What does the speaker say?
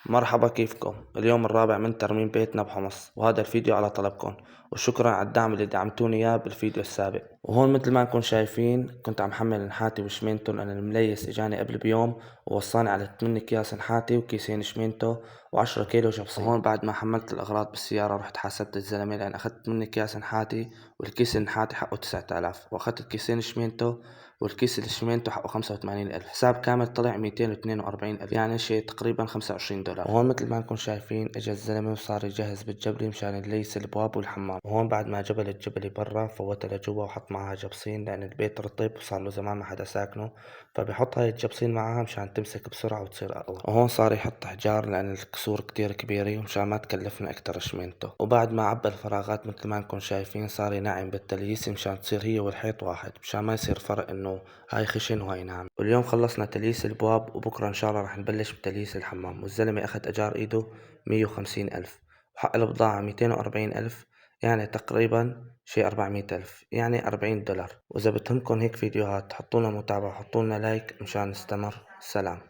مرحبا، كيفكم؟ اليوم الرابع من ترميم بيتنا بحمص، وهذا الفيديو على طلبكم. وشكرا على الدعم اللي دعمتوني اياه بالفيديو السابق. وهون مثل ما انكم شايفين كنت عم حمل نحاتي وشمينتو، لان المليس اجاني قبل بيوم ووصاني على 8 اكياس نحاتي وكيسين شمينتو و10 كيلو جبصين. وهون بعد ما حملت الاغراض بالسيارة رحت حاسبت الزلمة، لان اخذت 8 اكياس نحاتي والكيس النحاتي حقه 9000، واخذت الكيسين شمينتو والكيس الشمينتو حقه 85,000. حساب كامل طلع 242,000، يعني شيء تقريبا $25. وهون مثل ما نكون شايفين اجا الزلمة وصار يجهز بالجبلي مشان يليس البواب والحمام. وهون بعد ما جبل الجبلي برا فوتها لجوا وحط معها جبصين، لان البيت رطب وصار له زمان ما حدا ساكنه، فبيحط هاي الجبصين معها مشان تمسك بسرعة وتصير اقوى. وهون صار يحط حجار لان الكسور كتير كبيرة ومشان ما تكلفنا اكتر شمينته. وبعد ما عبى الفراغات مثل ما نكون شايفين صار ينعم بالتلييس مشان تصير هي والحيط واحد، مشان ما يصير فرق انه هاي خشن وهاي ناعم. واليوم خلصنا تلييس البواب، وبكرة ان شاء الله رح نبلش بتلييس الحمام. والزلمة اخد اجار ايده 150,000، وحق البضاعة 240,000، يعني تقريبا شي 400,000، يعني $40. وإذا بتهمكن هيك فيديوهات حطولنا متابعة وحطولنا لايك مشان نستمر. سلام.